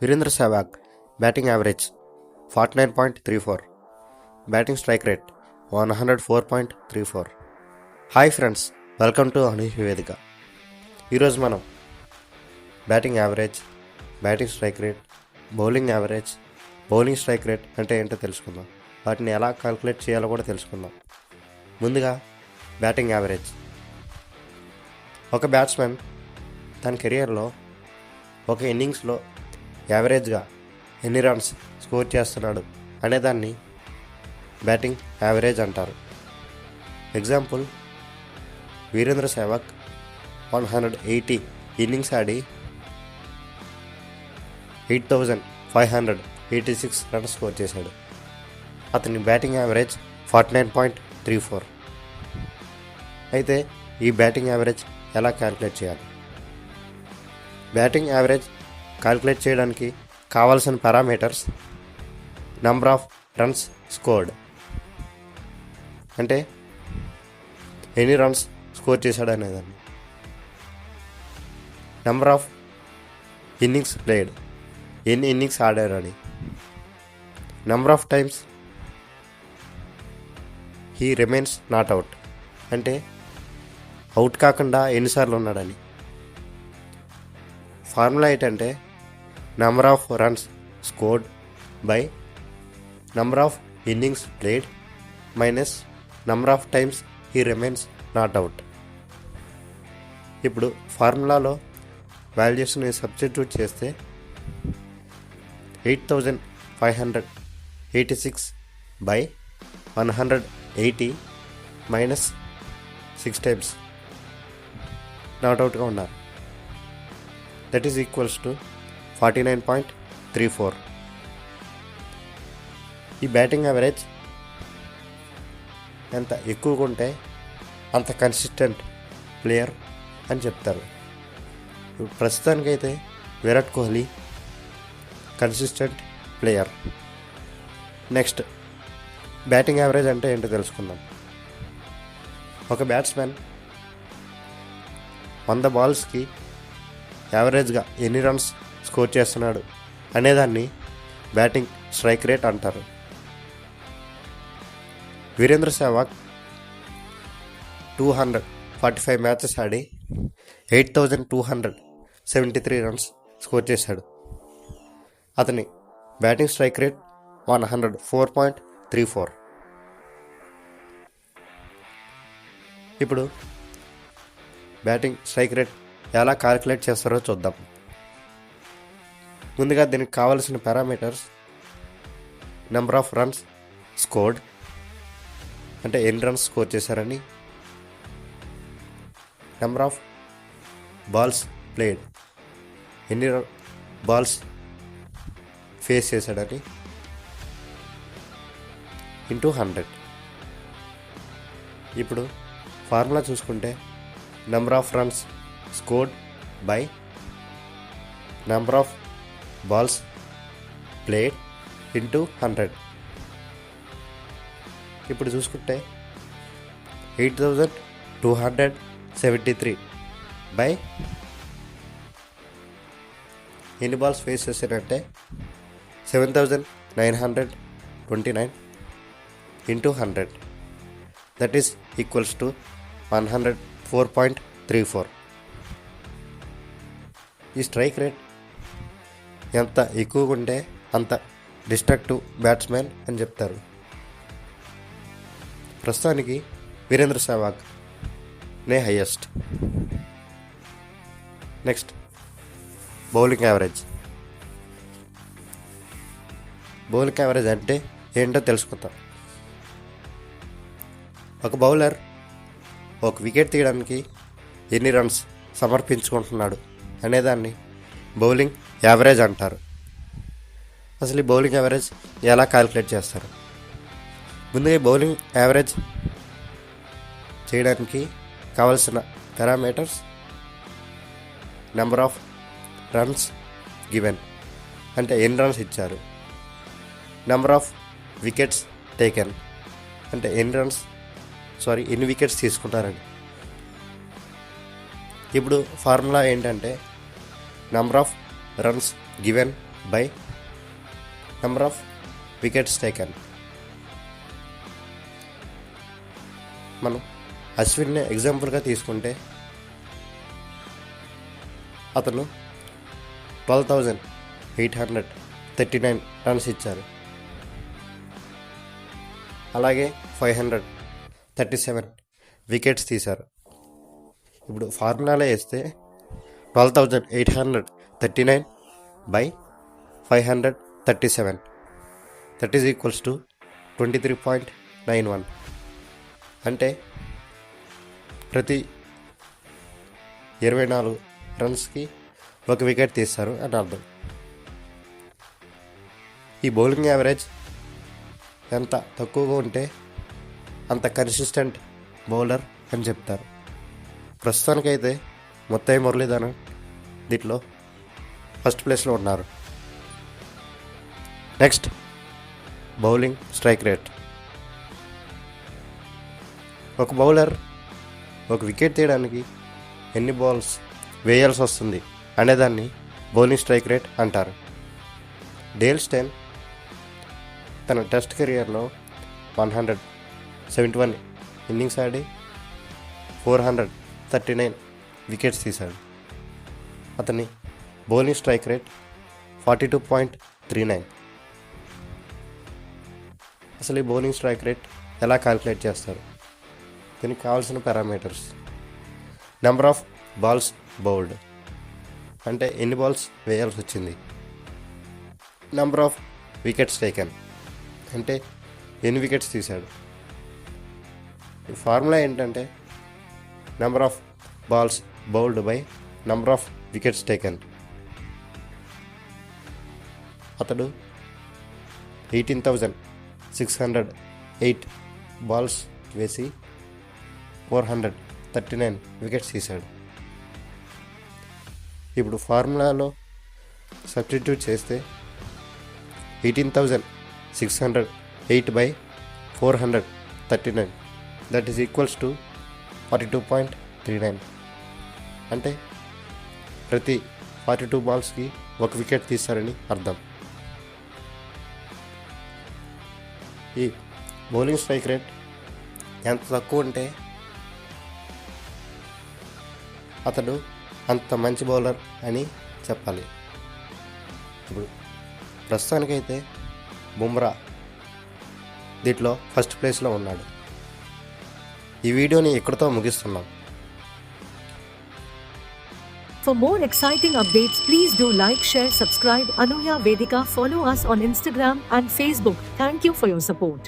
Virendra Sehwag batting average 49.34, batting strike rate 104.34. Hi friends, welcome to Anuhya Vedika. ఈరోజు మనం batting average, batting strike rate, bowling average, bowling strike rate అంటే ఏంటో తెలుసుకుందాం. వాటిని ఎలా క్యాల్కులేట్ చేయాలో కూడా తెలుసుకుందాం. ముందుగా బ్యాటింగ్ యావరేజ్. ఒక బ్యాట్స్మెన్ తన కెరియర్లో ఒక ఇన్నింగ్స్లో యావరేజ్గా ఎన్ని రన్స్ స్కోర్ చేస్తున్నాడు అనేదాన్ని బ్యాటింగ్ యావరేజ్ అంటారు. ఎగ్జాంపుల్, వీరేంద్ర సెహ్వాగ్ 180 ఇన్నింగ్స్ ఆడి 8,586 రన్స్ స్కోర్ చేశాడు. అతని బ్యాటింగ్ యావరేజ్ 49.34. అయితే ఈ బ్యాటింగ్ యావరేజ్ ఎలా క్యాల్కులేట్ చేయాలి? బ్యాటింగ్ యావరేజ్ క్యాల్కులేట్ చేయడానికి కావాల్సిన parameters number of runs scored, అంటే ఎన్ని రన్స్ స్కోర్ చేశాడు అనేదాన్ని. నంబర్ ఆఫ్ ఇన్నింగ్స్ ప్లేడ్, ఎన్ని ఇన్నింగ్స్ ఆడారు అని. Number of times he remains not out, అంటే అవుట్ కాకుండా ఎన్నిసార్లు ఉన్నాడని. ఫార్ములా ఏంటంటే number of runs scored by number of innings played minus number of times he remains not out. ఇప్పుడు ఫార్ములాలో valuation substitute చేస్తే 8,586 బై 180 మైనస్ 6 టైమ్స్ నాట్ అవుట్గా ఉన్నారు. That is equals to 49.34. ఈ batting average ఎంత ఎక్కువగా ఉంటే అంత కన్సిస్టెంట్ ప్లేయర్ అని చెప్తారు. ప్రస్తుతానికైతే Virat Kohli consistent player. Next, batting average అంటే ఏంటో తెలుసుకుందాం. ఒక బ్యాట్స్మెన్ 100 బాల్స్కి యావరేజ్గా ఎన్ని రన్స్ స్కోర్ చేస్తున్నాడు అనేదాన్ని బ్యాటింగ్ స్ట్రైక్ రేట్ అంటారు. వీరేంద్ర సెహ్వాగ్ 245 మ్యాచెస్ ఆడి 8,273 రన్స్ స్కోర్ చేశాడు. అతని బ్యాటింగ్ స్ట్రైక్ రేట్ 104.34. ఇప్పుడు బ్యాటింగ్ స్ట్రైక్ రేట్ ఎలా క్యాల్కులేట్ చేస్తారో చూద్దాం. ముందుగా దీనికి కావలసిన parameters number of runs scored, అంటే ఎన్ని రన్స్ స్కోర్ చేశారని. నెంబర్ ఆఫ్ బాల్స్ ప్లేడ్, ఎన్ని బాల్స్ ఫేస్ చేశాడని, ఇంటూ 100. ఇప్పుడు ఫార్ములా చూసుకుంటే number of runs scored by number of balls played into 100. ఇప్పుడు చూసుకుంటే 8,273 బై ఎన్ని బాల్స్ ఫేస్ చేశారంటే 7,929 into 100. That is equals to 104.34. ఈ స్ట్రైక్ రేట్ ఎంత ఎక్కువగా ఉంటే అంత డిస్ట్రక్టివ్ బ్యాట్స్మెన్ అని చెప్తారు. ప్రస్తుతానికి వీరేంద్ర సెహ్వాగ్ నే highest. Next, bowling average. Bowling average అంటే ఏంటో తెలుసుకుందాం. ఒక బౌలర్ ఒక వికెట్ తీయడానికి ఎన్ని రన్స్ సమర్పించుకుంటున్నాడు అనేదాన్ని బౌలింగ్ యావరేజ్ అంటారు. అసలు ఈ బౌలింగ్ యావరేజ్ ఎలా క్యాల్కులేట్ చేస్తారు? ముందుగా బౌలింగ్ యావరేజ్ చేయడానికి కావలసిన parameters number of runs given, అంటే ఎన్ని రన్స్ ఇచ్చారు. నెంబర్ ఆఫ్ వికెట్స్ టేకెన్, అంటే ఎన్ని వికెట్స్ తీసుకుంటారని. ఇప్పుడు ఫార్ములా ఏంటంటే number of runs given by number of wickets taken. మనం అశ్విన్ని ఎగ్జాంపుల్గా తీసుకుంటే అతను 12,839 రన్స్ ఇచ్చారు. అలాగే 537 వికెట్స్ తీశారు. ఇప్పుడు ఫార్ములాలో వేస్తే 12,839 by 537 that is equals to 23.91. అంటే ప్రతి 24 రన్స్కి ఒక వికెట్ తీస్తారు అని అర్థం. ఈ బౌలింగ్ యావరేజ్ ఎంత తక్కువగా ఉంటే అంత కన్సిస్టెంట్ బౌలర్ అని చెప్తారు. ప్రస్తుతానికైతే ముత్తయ్య మురళీధరన్ దీంట్లో ఫస్ట్ ప్లేస్లో ఉన్నారు. Next bowling strike rate. ఒక బౌలర్ ఒక వికెట్ తీయడానికి ఎన్ని బాల్స్ వేయాల్సి వస్తుంది అనేదాన్ని బౌలింగ్ స్ట్రైక్ రేట్ అంటారు. డేల్ స్టెయిన్ తన టెస్ట్ కెరియర్లో 171 ఇన్నింగ్స్ ఆడి 439 వికెట్స్ తీశాడు. అతని బౌలింగ్ స్ట్రైక్ రేట్ 42.39. అసలు ఈ బౌలింగ్ స్ట్రైక్ రేట్ ఎలా క్యాలిక్యులేట్ చేస్తారు? దీనికి కావాల్సిన parameters: number of balls bowled అంటే ఎన్ని బాల్స్ వేయాల్సి వచ్చింది, నెంబర్ ఆఫ్ వికెట్స్ టేకెన్ అంటే ఎన్ని వికెట్స్ తీశాడు. ఈ ఫార్ములా ఏంటంటే number of balls bowled by number of wickets taken. అతడు 18,608 బాల్స్ వేసి 439 వికెట్స్ తీశాడు. ఇప్పుడు ఫార్ములాలో సబ్స్టిట్యూట్ చేస్తే 18,608 by 439 that is equals to 42.39. అంటే ప్రతి 42 బాల్స్కి ఒక వికెట్ తీస్తారని అర్థం. ఈ బౌలింగ్ స్ట్రైక్ రేట్ ఎంత తక్కువ ఉంటే అతడు అంత మంచి బౌలర్ అని చెప్పాలి. ఇప్పుడు ప్రస్తుతానికైతే బుమ్రా దీంట్లో ఫస్ట్ ప్లేస్లో ఉన్నాడు. ఈ వీడియోని ఇక్కడితో ముగిస్తున్నాం. For more exciting updates, please do like, share, subscribe Anuya Vedika. Follow us on Instagram and Facebook. Thank you for your support.